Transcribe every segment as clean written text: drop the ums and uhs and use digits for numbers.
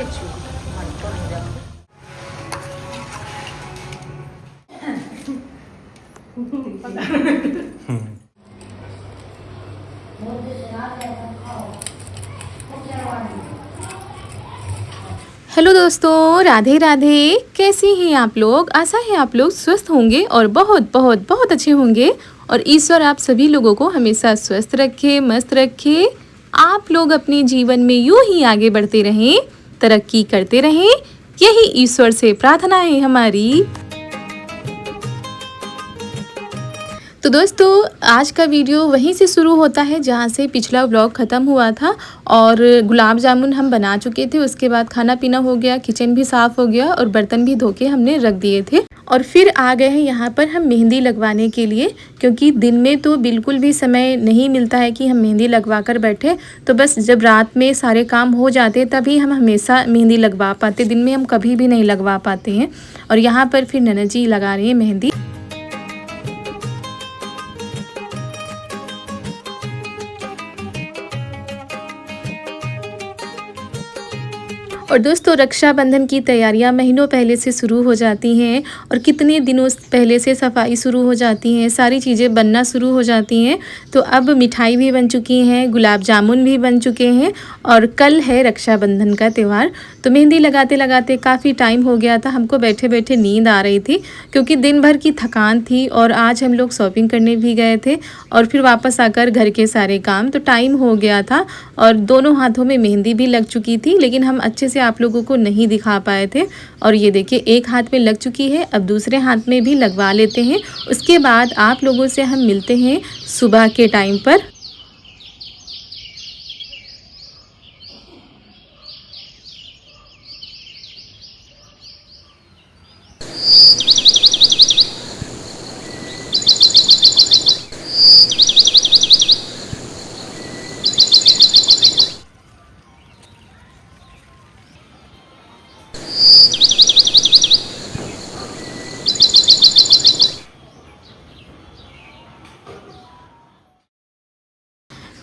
Hello दोस्तों, राधे राधे। कैसे हैं आप लोग? आशा है आप लोग स्वस्थ होंगे और बहुत बहुत बहुत अच्छे होंगे। और ईश्वर आप सभी लोगों को हमेशा स्वस्थ रखे, मस्त रखे। आप लोग अपने जीवन में यूं ही आगे बढ़ते रहें, तरक्की करते रहें, यही ईश्वर से प्रार्थना है हमारी। तो दोस्तों, आज का वीडियो वहीं से शुरू होता है जहाँ से पिछला व्लॉग ख़त्म हुआ था। और गुलाब जामुन हम बना चुके थे, उसके बाद खाना पीना हो गया, किचन भी साफ़ हो गया और बर्तन भी धो के हमने रख दिए थे। और फिर आ गए हैं यहाँ पर हम मेहंदी लगवाने के लिए, क्योंकि दिन में तो बिल्कुल भी समय नहीं मिलता है कि हम मेहंदी लगवा कर बैठे। तो बस जब रात में सारे काम हो जाते तभी हम हमेशा मेहंदी लगवा पाते, दिन में हम कभी भी नहीं लगवा पाते हैं। और यहाँ पर फिर ननद जी लगा रही हैं मेहंदी। और दोस्तों, रक्षाबंधन की तैयारियां महीनों पहले से शुरू हो जाती हैं और कितने दिनों पहले से सफाई शुरू हो जाती हैं, सारी चीज़ें बनना शुरू हो जाती हैं। तो अब मिठाई भी बन चुकी हैं, गुलाब जामुन भी बन चुके हैं और कल है रक्षाबंधन का त्यौहार। तो मेहंदी लगाते लगाते काफ़ी टाइम हो गया था, हमको बैठे बैठे नींद आ रही थी क्योंकि दिन भर की थकान थी। और आज हम लोग शॉपिंग करने भी गए थे और फिर वापस आकर घर के सारे काम, तो टाइम हो गया था। और दोनों हाथों में मेहंदी भी लग चुकी थी, लेकिन हम अच्छे से आप लोगों को नहीं दिखा पाए थे। और ये देखिए, एक हाथ में लग चुकी है, अब दूसरे हाथ में भी लगवा लेते हैं। उसके बाद आप लोगों से हम मिलते हैं सुबह के टाइम पर।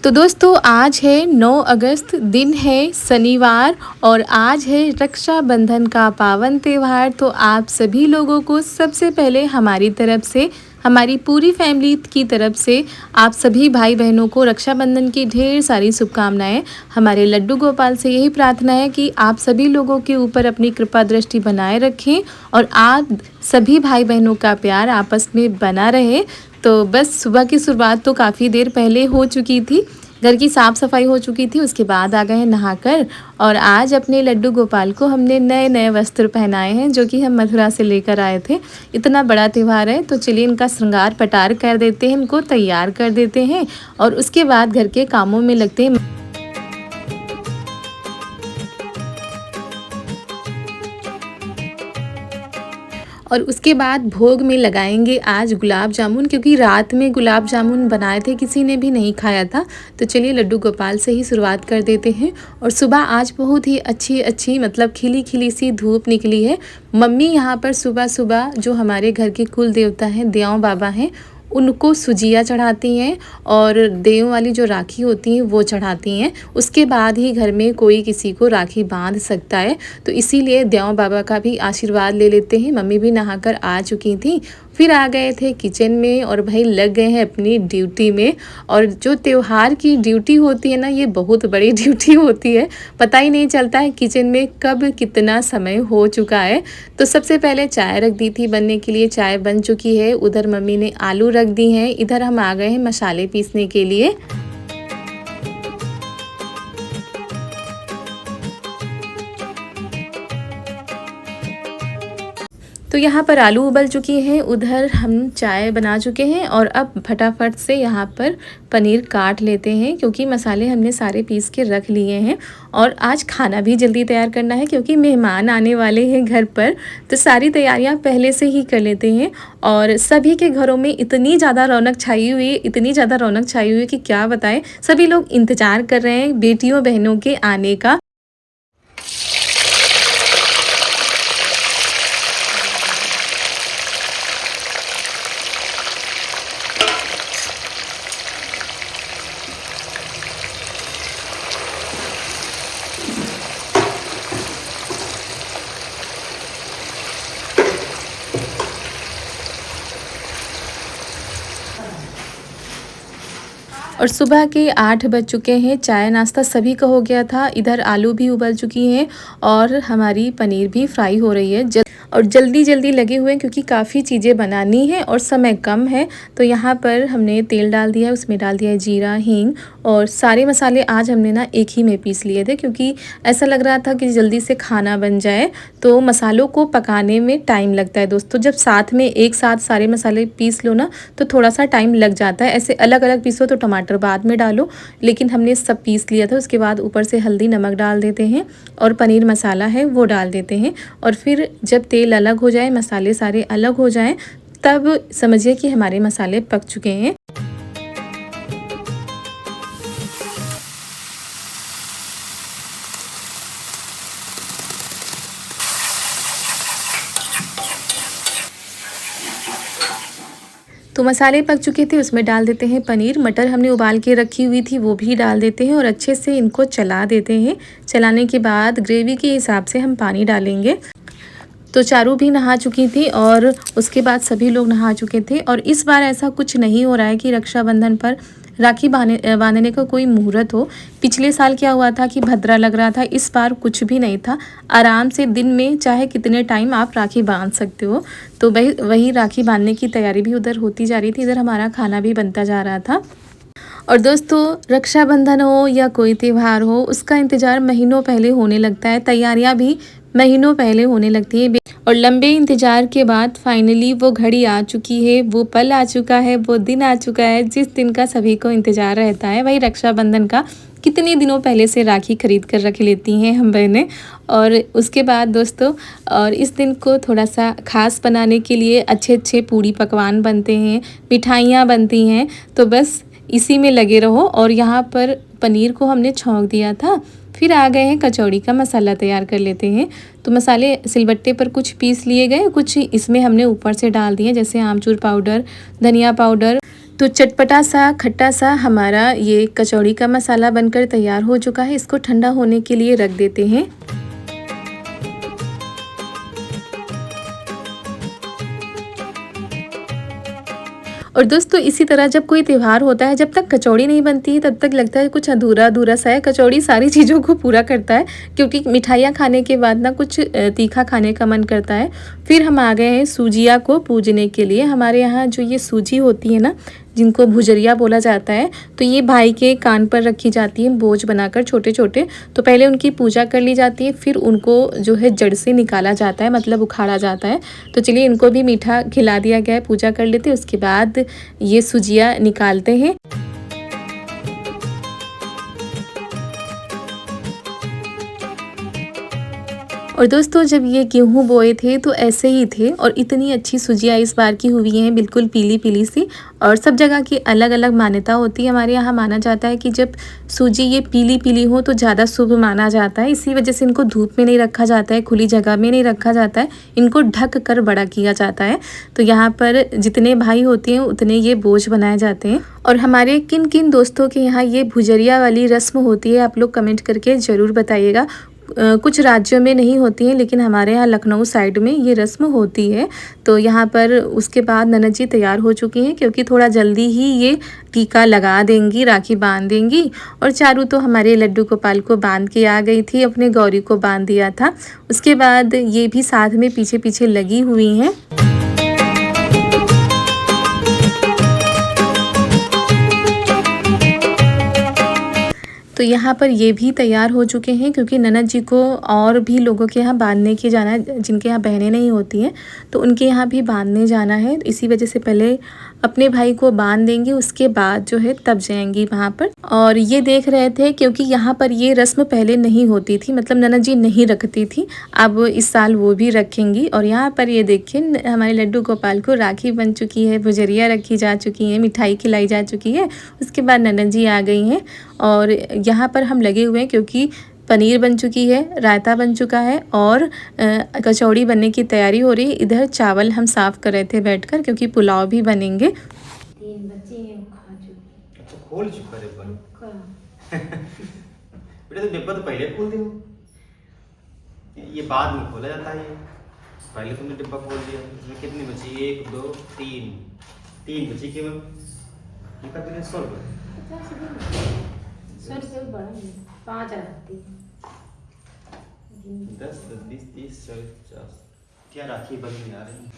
तो दोस्तों, आज है 9 अगस्त, दिन है शनिवार और आज है रक्षाबंधन का पावन त्यौहार। तो आप सभी लोगों को सबसे पहले हमारी तरफ से, हमारी पूरी फैमिली की तरफ से आप सभी भाई बहनों को रक्षाबंधन की ढेर सारी शुभकामनाएं। हमारे लड्डू गोपाल से यही प्रार्थना है कि आप सभी लोगों के ऊपर अपनी कृपा दृष्टि बनाए रखें और आप सभी भाई बहनों का प्यार आपस में बना रहे। तो बस सुबह की शुरुआत तो काफ़ी देर पहले हो चुकी थी, घर की साफ़ सफाई हो चुकी थी, उसके बाद आ गए हैं नहाकर। और आज अपने लड्डू गोपाल को हमने नए नए वस्त्र पहनाए हैं जो कि हम मथुरा से लेकर आए थे। इतना बड़ा त्यौहार है तो चलिए इनका श्रृंगार पटार कर देते हैं, इनको तैयार कर देते हैं और उसके बाद घर के कामों में लगते हैं। और उसके बाद भोग में लगाएंगे आज गुलाब जामुन, क्योंकि रात में गुलाब जामुन बनाए थे, किसी ने भी नहीं खाया था। तो चलिए लड्डू गोपाल से ही शुरुआत कर देते हैं। और सुबह आज बहुत ही अच्छी मतलब खिली खिली सी धूप निकली है। मम्मी यहाँ पर सुबह सुबह जो हमारे घर के कुल देवता हैं, देव बाबा हैं, उनको सुजिया चढ़ाती हैं और देव वाली जो राखी होती हैं वो चढ़ाती हैं। उसके बाद ही घर में कोई किसी को राखी बांध सकता है। तो इसीलिए देव बाबा का भी आशीर्वाद ले लेते हैं। मम्मी भी नहाकर आ चुकी थी, फिर आ गए थे किचन में और भाई लग गए हैं अपनी ड्यूटी में। और जो त्यौहार की ड्यूटी होती है ना, ये बहुत बड़ी ड्यूटी होती है, पता ही नहीं चलता है किचन में कब कितना समय हो चुका है। तो सबसे पहले चाय रख दी थी बनने के लिए, चाय बन चुकी है। उधर मम्मी ने आलू रख दी हैं, इधर हम आ गए हैं मसाले पीसने के लिए। तो यहाँ पर आलू उबल चुकी हैं, उधर हम चाय बना चुके हैं और अब फटाफट से यहाँ पर पनीर काट लेते हैं, क्योंकि मसाले हमने सारे पीस के रख लिए हैं। और आज खाना भी जल्दी तैयार करना है क्योंकि मेहमान आने वाले हैं घर पर, तो सारी तैयारियाँ पहले से ही कर लेते हैं। और सभी के घरों में इतनी ज़्यादा रौनक छाई हुई है, इतनी ज़्यादा रौनक छाई हुई है कि क्या बताएं। सभी लोग इंतज़ार कर रहे हैं बेटियों बहनों के आने का। और सुबह के 8 बज चुके हैं। चाय नाश्ता सभी का हो गया था। इधर आलू भी उबल चुकी हैं और हमारी पनीर भी फ्राई हो रही है। और जल्दी जल्दी लगे हुए हैं क्योंकि काफ़ी चीज़ें बनानी है और समय कम है। तो यहाँ पर हमने तेल डाल दिया है, उसमें डाल दिया है जीरा, हींग और सारे मसाले आज हमने ना एक ही में पीस लिए थे क्योंकि ऐसा लग रहा था कि जल्दी से खाना बन जाए। तो मसालों को पकाने में टाइम लगता है दोस्तों। जब साथ में एक साथ सारे मसाले पीस लो ना तो थोड़ा सा टाइम लग जाता है। ऐसे अलग अलग पीसो तो टमाटर बाद में डालो, लेकिन हमने सब पीस लिया था। उसके बाद ऊपर से हल्दी नमक डाल देते हैं और पनीर मसाला है वो डाल देते हैं। और फिर जब तेल अलग हो जाए, मसाले सारे अलग हो जाएं, तब समझिए कि हमारे मसाले पक चुके हैं। तो मसाले पक चुके थे, उसमें डाल देते हैं पनीर। मटर हमने उबाल के रखी हुई थी वो भी डाल देते हैं और अच्छे से इनको चला देते हैं। चलाने के बाद ग्रेवी के हिसाब से हम पानी डालेंगे। तो चारू भी नहा चुकी थी और उसके बाद सभी लोग नहा चुके थे। और इस बार ऐसा कुछ नहीं हो रहा है कि रक्षाबंधन पर राखी बांधने का कोई मुहूर्त हो। पिछले साल क्या हुआ था कि भद्रा लग रहा था, इस बार कुछ भी नहीं था। आराम से दिन में चाहे कितने टाइम आप राखी बांध सकते हो। तो वही राखी बांधने की तैयारी भी उधर होती जा रही थी, इधर हमारा खाना भी बनता जा रहा था। और दोस्तों, रक्षाबंधन हो या कोई त्यौहार हो, उसका इंतज़ार महीनों पहले होने लगता है। तैयारियां भी महीनों पहले होने लगती है और लंबे इंतज़ार के बाद फाइनली वो घड़ी आ चुकी है, वो पल आ चुका है, वो दिन आ चुका है जिस दिन का सभी को इंतज़ार रहता है, वही रक्षाबंधन का। कितने दिनों पहले से राखी खरीद कर रख लेती हैं हम बहनें। और उसके बाद दोस्तों, और इस दिन को थोड़ा सा ख़ास बनाने के लिए अच्छे अच्छे पूड़ी पकवान बनते हैं, मिठाइयाँ बनती हैं। तो बस इसी में लगे रहो। और यहाँ पर पनीर को हमने छौंक दिया था। फिर आ गए हैं कचौड़ी का मसाला तैयार कर लेते हैं। तो मसाले सिलबट्टे पर कुछ पीस लिए गए, कुछ इसमें हमने ऊपर से डाल दिए, जैसे आमचूर पाउडर, धनिया पाउडर। तो चटपटा सा खट्टा सा हमारा ये कचौड़ी का मसाला बनकर तैयार हो चुका है। इसको ठंडा होने के लिए रख देते हैं। और दोस्तों, इसी तरह जब कोई त्यौहार होता है, जब तक कचौड़ी नहीं बनती है तब तक लगता है कुछ अधूरा अधूरा सा है। कचौड़ी सारी चीज़ों को पूरा करता है क्योंकि मिठाइयाँ खाने के बाद ना कुछ तीखा खाने का मन करता है। फिर हम आ गए हैं सूजिया को पूजने के लिए। हमारे यहाँ जो ये सूजी होती है ना, जिनको भुजरिया बोला जाता है, तो ये भाई के कान पर रखी जाती है बोझ बनाकर छोटे छोटे। तो पहले उनकी पूजा कर ली जाती है, फिर उनको जो है जड़ से निकाला जाता है, मतलब उखाड़ा जाता है। तो चलिए इनको भी मीठा खिला दिया गया है, पूजा कर लेते हैं। उसके बाद ये सूजिया निकालते हैं। और दोस्तों, जब ये गेहूँ बोए थे तो ऐसे ही थे और इतनी अच्छी सूजियाँ इस बार की हुई हैं, बिल्कुल पीली पीली सी। और सब जगह की अलग अलग मान्यता होती है। हमारे यहाँ माना जाता है कि जब सूजी ये पीली पीली हो तो ज़्यादा शुभ माना जाता है। इसी वजह से इनको धूप में नहीं रखा जाता है, खुली जगह में नहीं रखा जाता है, इनको ढक कर बड़ा किया जाता है। तो यहाँ पर जितने भाई होते हैं उतने ये बोझ बनाए जाते हैं। और हमारे किन किन दोस्तों के यहाँ ये भुजरिया वाली रस्म होती है, आप लोग कमेंट करके ज़रूर बताइएगा। कुछ राज्यों में नहीं होती है, लेकिन हमारे यहाँ लखनऊ साइड में ये रस्म होती है। तो यहाँ पर उसके बाद ननद जी तैयार हो चुकी हैं क्योंकि थोड़ा जल्दी ही ये टीका लगा देंगी, राखी बांध देंगी। और चारू तो हमारे लड्डू गोपाल को बांध के आ गई थी, अपने गौरी को बांध दिया था। उसके बाद ये भी साथ में पीछे पीछे लगी हुई हैं। तो यहाँ पर ये भी तैयार हो चुके हैं क्योंकि ननद जी को और भी लोगों के यहाँ बांधने के जाना है, जिनके यहाँ बहनें नहीं होती हैं, तो उनके यहाँ भी बांधने जाना है। इसी वजह से पहले अपने भाई को बांध देंगी, उसके बाद जो है तब जाएंगी वहाँ पर। और ये देख रहे थे क्योंकि यहाँ पर ये रस्म पहले नहीं होती थी, मतलब ननद जी नहीं रखती थी। अब इस साल वो भी रखेंगी। और यहाँ पर ये देखिए हमारे लड्डू गोपाल को राखी बन चुकी है, भुजरिया रखी जा चुकी है, मिठाई खिलाई जा चुकी है। उसके बाद ननद जी आ गई हैं और यहाँ पर हम लगे हुए हैं क्योंकि पनीर बन चुकी है, रायता बन चुका है और कचौड़ी बनने की तैयारी हो रही है। इधर चावल हम साफ़ कर रहे थे बैठकर क्योंकि पुलाव भी बनेंगे। 3 बच्चे हैं खा चुके। अच्छा खोल चुका डिब्बा। बेटा तो डिब्बा तो पहले खोल दे, ये बाद में खोला जाता है। ये पहले तुमने डिब्बा खोल दिया। इसमें कितनी बची? 1 2 3 बची केवल। इनका बिल 100 रुपये। 100 रुपये बड़ा नहीं, 5 आती है। 10, 20, 30, 40, 50। क्या राखी बंद आ रही है।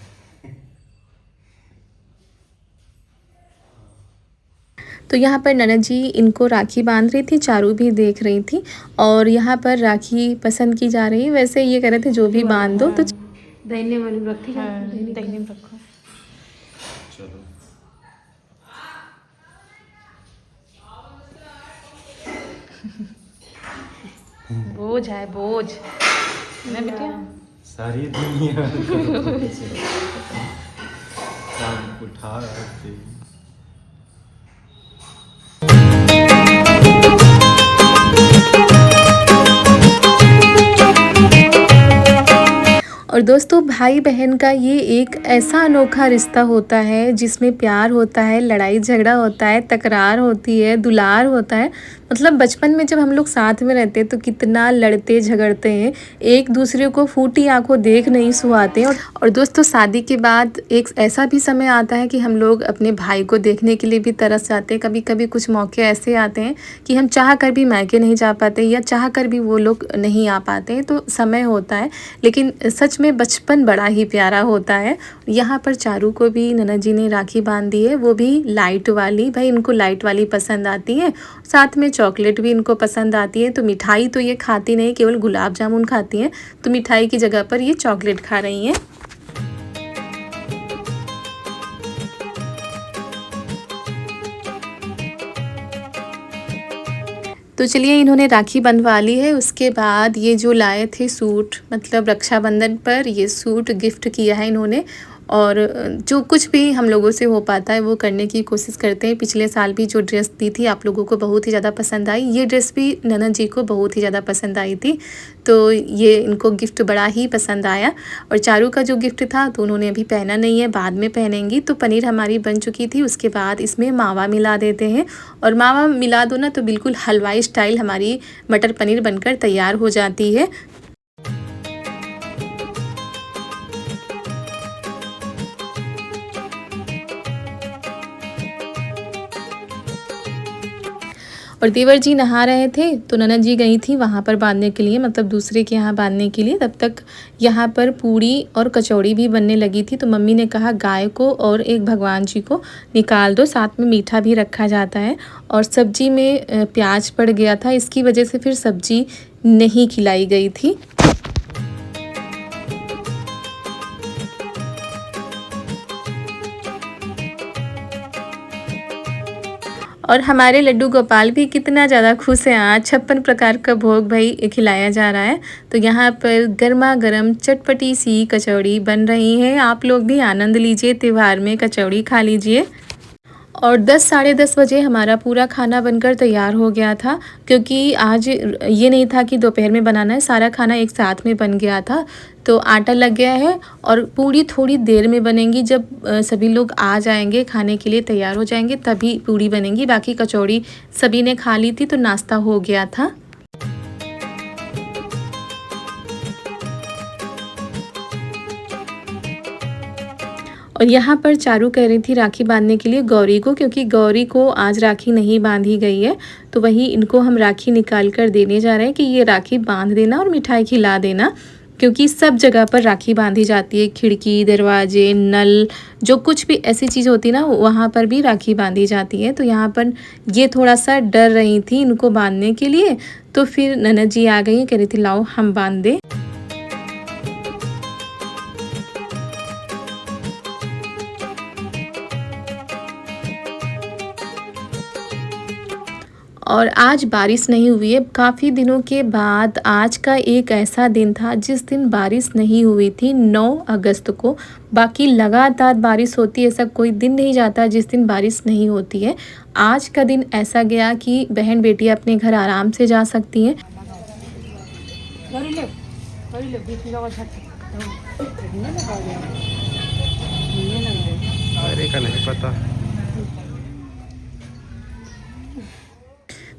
तो यहाँ पर ननद जी इनको राखी बांध रही थी, चारू भी देख रही थी और यहाँ पर राखी पसंद की जा रही है। वैसे ये कह रहे थे जो भी बांध दो तो दाहिने वाली रखी दाहिने में रखो। चलो बोझ है बोझ ना बेटिया। सारी दुनिया सब उठा रहे थे। और दोस्तों भाई बहन का ये एक ऐसा अनोखा रिश्ता होता है जिसमें प्यार होता है, लड़ाई झगड़ा होता है, तकरार होती है, दुलार होता है। मतलब बचपन में जब हम लोग साथ में रहते हैं तो कितना लड़ते झगड़ते हैं, एक दूसरे को फूटी आंखों देख नहीं सुहाते। और दोस्तों शादी के बाद एक ऐसा भी समय आता है कि हम लोग अपने भाई को देखने के लिए भी तरस जाते हैं। कभी कभी कुछ मौके ऐसे आते हैं कि हम चाह कर भी मायके नहीं जा पाते या चाह कर भी वो लोग नहीं आ पाते हैं, तो समय होता है। लेकिन सच में बचपन बड़ा ही प्यारा होता है। यहाँ पर चारू को भी ननद जी ने राखी बांध दी है, वो भी लाइट वाली। भाई इनको लाइट वाली पसंद आती है, साथ में चॉकलेट भी इनको पसंद आती है। तो मिठाई तो ये खाती नहीं, केवल गुलाब जामुन खाती हैं। तो मिठाई की जगह पर ये चॉकलेट खा रही हैं। तो चलिए इन्होंने राखी बंधवा ली है। उसके बाद ये जो लाए थे सूट, मतलब रक्षाबंधन पर ये सूट गिफ्ट किया है इन्होंने। और जो कुछ भी हम लोगों से हो पाता है वो करने की कोशिश करते हैं। पिछले साल भी जो ड्रेस दी थी आप लोगों को बहुत ही ज़्यादा पसंद आई, ये ड्रेस भी ननद जी को बहुत ही ज़्यादा पसंद आई थी। तो ये इनको गिफ्ट बड़ा ही पसंद आया। और चारू का जो गिफ्ट था तो उन्होंने अभी पहना नहीं है, बाद में पहनेंगी। तो पनीर हमारी बन चुकी थी, उसके बाद इसमें मावा मिला देते हैं। और मावा मिला दो ना तो बिल्कुल हलवाई स्टाइल हमारी मटर पनीर बनकर तैयार हो जाती है। और देवर जी नहा रहे थे तो ननद जी गई थी वहाँ पर बांधने के लिए, मतलब दूसरे के यहाँ बांधने के लिए। तब तक यहाँ पर पूड़ी और कचौड़ी भी बनने लगी थी। तो मम्मी ने कहा गाय को और एक भगवान जी को निकाल दो, साथ में मीठा भी रखा जाता है। और सब्जी में प्याज पड़ गया था, इसकी वजह से फिर सब्जी नहीं खिलाई गई थी। और हमारे लड्डू गोपाल भी कितना ज़्यादा खुश हैं। आज 56 प्रकार का भोग भाई खिलाया जा रहा है। तो यहाँ पर गर्मा गर्म चटपटी सी कचौड़ी बन रही है। आप लोग भी आनंद लीजिए, त्यौहार में कचौड़ी खा लीजिए। और 10 साढ़े 10 बजे हमारा पूरा खाना बनकर तैयार हो गया था, क्योंकि आज ये नहीं था कि दोपहर में बनाना है, सारा खाना एक साथ में बन गया था। तो आटा लग गया है और पूड़ी थोड़ी देर में बनेंगी। जब सभी लोग आ जाएंगे खाने के लिए तैयार हो जाएंगे तभी पूड़ी बनेंगी। बाकी कचौड़ी सभी ने खा ली थी तो नाश्ता हो गया था। और यहाँ पर चारू कह रही थी राखी बांधने के लिए गौरी को, क्योंकि गौरी को आज राखी नहीं बांधी गई है। तो वही इनको हम राखी निकाल कर देने जा रहे हैं कि ये राखी बांध देना और मिठाई खिला देना, क्योंकि सब जगह पर राखी बांधी जाती है। खिड़की, दरवाजे, नल, जो कुछ भी ऐसी चीज़ होती ना वहाँ पर भी राखी बांधी जाती है। तो यहाँ पर ये थोड़ा सा डर रही थी इनको बांधने के लिए। तो फिर ननद जी आ गई, कह रही थी लाओ हम बांध दें। और आज बारिश नहीं हुई है काफ़ी दिनों के बाद। आज का एक ऐसा दिन था जिस दिन बारिश नहीं हुई थी, 9 अगस्त को। बाकी लगातार बारिश होती है, ऐसा कोई दिन नहीं जाता जिस दिन बारिश नहीं होती है। आज का दिन ऐसा गया कि बहन बेटियां अपने घर आराम से जा सकती हैं। अरे का नहीं पता।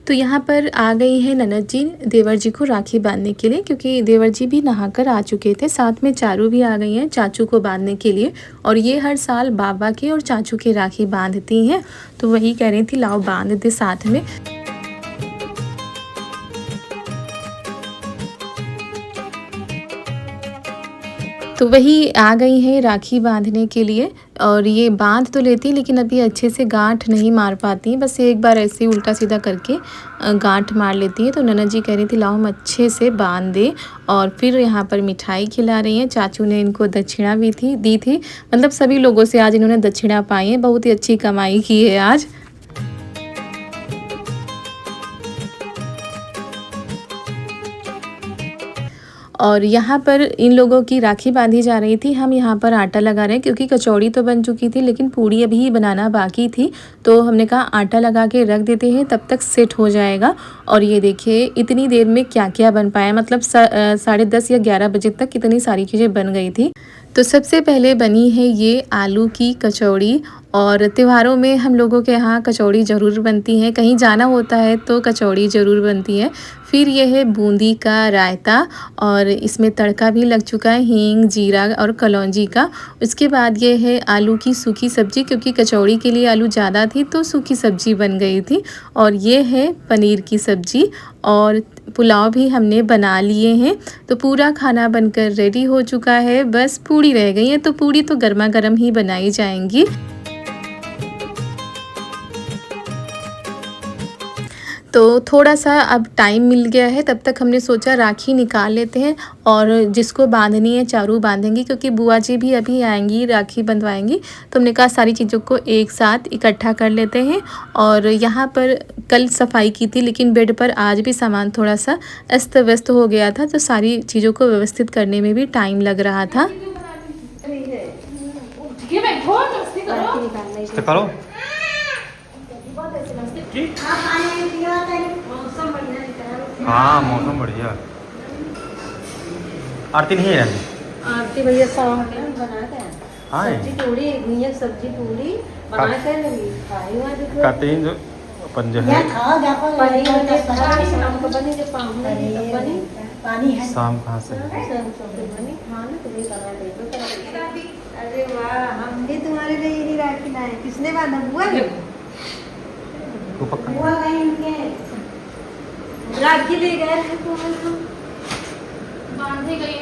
तो तो यहाँ पर आ गई है ननद जी देवर जी को राखी बांधने के लिए, क्योंकि देवर जी भी नहाकर आ चुके थे। साथ में चारू भी आ गई हैं चाचू को बांधने के लिए, और ये हर साल बाबा के और चाचू के राखी बांधती हैं। तो वही कह रही थी लाओ बांध दे साथ में। तो वही आ गई है राखी बांधने के लिए, और ये बांध तो लेती लेकिन अभी अच्छे से गांठ नहीं मार पाती, बस एक बार ऐसे उल्टा सीधा करके गांठ मार लेती है। तो ननद जी कह रही थी लाओ हम अच्छे से बांध दे, और फिर यहाँ पर मिठाई खिला रही हैं। चाचू ने इनको दक्षिणा भी दी थी, मतलब सभी लोगों से आज इन्होंने दक्षिणा पाई है, बहुत ही अच्छी कमाई की है आज। और यहाँ पर इन लोगों की राखी बांधी जा रही थी। हम यहाँ पर आटा लगा रहे हैं, क्योंकि कचौड़ी तो बन चुकी थी लेकिन पूड़ी अभी बनाना बाकी थी। तो हमने कहा आटा लगा के रख देते हैं, तब तक सेट हो जाएगा। और ये देखिए इतनी देर में क्या क्या बन पाया, मतलब 10:30 या 11 बजे तक कितनी सारी चीज़ें बन गई थी। तो सबसे पहले बनी है ये आलू की कचौड़ी, और त्योहारों में हम लोगों के यहाँ कचौड़ी ज़रूर बनती है, कहीं जाना होता है तो कचौड़ी ज़रूर बनती है। फिर यह है बूंदी का रायता, और इसमें तड़का भी लग चुका है हींग जीरा और कलौंजी का। उसके बाद ये है आलू की सूखी सब्ज़ी, क्योंकि कचौड़ी के लिए आलू ज़्यादा थी तो सूखी सब्ज़ी बन गई थी। और ये है पनीर की सब्ज़ी, और पुलाव भी हमने बना लिए हैं। तो पूरा खाना बनकर रेडी हो चुका है, बस पूड़ी रह गई है। तो पूड़ी तो गर्मा गर्म ही बनाई जाएंगी। तो थोड़ा सा अब टाइम मिल गया है, तब तक हमने सोचा राखी निकाल लेते हैं, और जिसको बांधनी है चारू बांधेंगी, क्योंकि बुआ जी भी अभी आएंगी राखी बंधवाएंगी। तो हमने कहा सारी चीज़ों को एक साथ इकट्ठा कर लेते हैं। और यहाँ पर कल सफाई की थी, लेकिन बेड पर आज भी सामान थोड़ा सा अस्त व्यस्त हो गया था, तो सारी चीज़ों को व्यवस्थित करने में भी टाइम लग रहा था। तो करो हाँ मौसम बढ़िया। आरती नहीं है आरती भैया बना के हाँ सब्जी पूड़ी घिया सब्जी पूड़ी बना के खाई हुआ देखो खाते हैं जो अपन जो है शाम कहाँ से अरे वाह हम भी तुम्हारे लिए यही राखी लाए। किसने बांधा बुआ ने? वो पक्का बुआ गए इनके राखी ले गए तो बांधे गए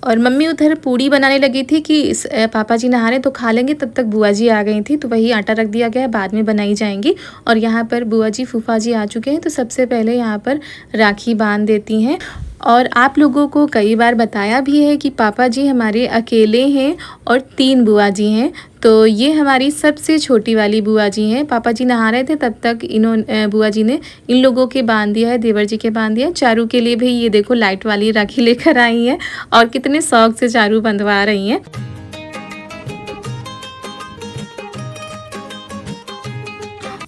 और मम्मी उधर पूड़ी बनाने लगी थी कि पापा जी नहा रहे तो खा लेंगे, तब तक बुआ जी आ गई थी। तो वही आटा रख दिया गया है, बाद में बनाई जाएंगी। और यहाँ पर बुआ जी फूफा जी आ चुके हैं, तो सबसे पहले यहाँ पर राखी बांध देती हैं। और आप लोगों को कई बार बताया भी है कि पापा जी हमारे अकेले हैं और 3 बुआ जी हैं। तो ये हमारी सबसे छोटी वाली बुआ जी हैं। पापा जी नहा रहे थे तब तक बुआ जी ने इन लोगों के बांध दिया है, देवर जी के बांध दिया है। चारू के लिए भी ये देखो लाइट वाली राखी लेकर आई हैं, और कितने शौक से चारू बंधवा रही हैं।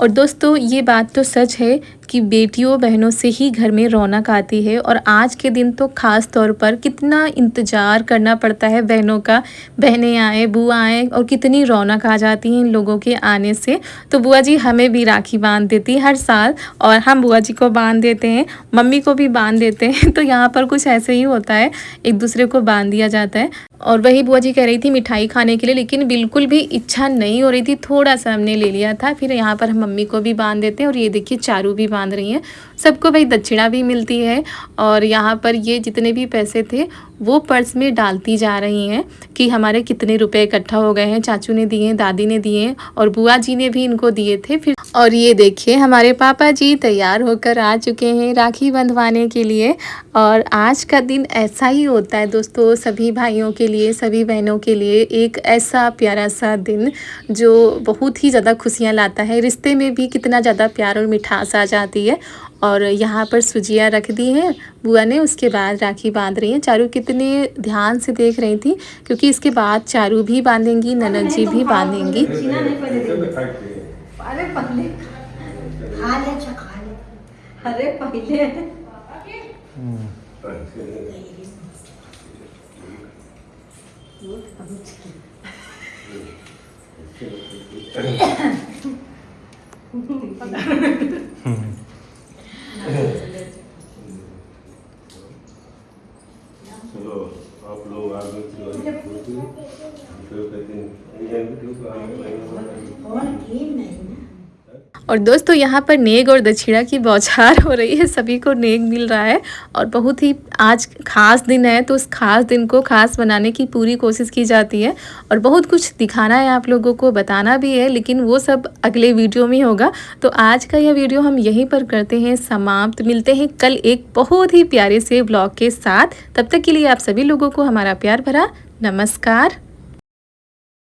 और दोस्तों ये बात तो सच है कि बेटियों बहनों से ही घर में रौनक आती है। और आज के दिन तो ख़ास तौर पर कितना इंतज़ार करना पड़ता है बहनों का, बहनें आए बुआ आए, और कितनी रौनक आ जाती है इन लोगों के आने से। तो बुआ जी हमें भी राखी बांध देती हर साल, और हम बुआ जी को बांध देते हैं, मम्मी को भी बांध देते हैं। तो यहाँ पर कुछ ऐसे ही होता है, एक दूसरे को बांध दिया जाता है। और वही बुआ जी कह रही थी मिठाई खाने के लिए, लेकिन बिल्कुल भी इच्छा नहीं हो रही थी, थोड़ा सा हमने ले लिया था। फिर यहाँ पर हम मम्मी को भी बांध देते हैं, और ये देखिए चारू भी बांध रही हैं। सबको भाई दक्षिणा भी मिलती है। और यहाँ पर ये जितने भी पैसे थे वो पर्स में डालती जा रही हैं कि हमारे कितने रुपए इकट्ठा हो गए हैं। चाचू ने दिए, दादी ने दिए, और बुआ जी ने भी इनको दिए थे। फिर और ये देखिए हमारे पापा जी तैयार होकर आ चुके हैं राखी बंधवाने के लिए। और आज का दिन ऐसा ही होता है दोस्तों, सभी भाइयों के लिए, सभी बहनों के लिए एक ऐसा प्यारा सा दिन जो बहुत ही ज़्यादा खुशियाँ लाता है। रिश्ते में भी कितना ज़्यादा प्यार और मिठास आ जाती है। और यहाँ पर सुजिया रख दी हैं बुआ ने, उसके बाद राखी बांध रही हैं। चारू कितने ध्यान से देख रही थी, क्योंकि इसके बाद चारू भी बांधेंगी, ननद जी भी बांधेंगी। अरे पहले खा ले, अच्छा खा ले। अरे पहले चलो आप लोग आगे और दोस्तों यहाँ पर नेग और दक्षिणा की बौछार हो रही है, सभी को नेग मिल रहा है और बहुत ही आज खास दिन है तो उस खास दिन को खास बनाने की पूरी कोशिश की जाती है और बहुत कुछ दिखाना है आप लोगों को, बताना भी है, लेकिन वो सब अगले वीडियो में होगा। तो आज का यह वीडियो हम यहीं पर करते हैं समाप्त। मिलते हैं कल एक बहुत ही प्यारे से ब्लॉग के साथ। तब तक के लिए आप सभी लोगों को हमारा प्यार भरा नमस्कार।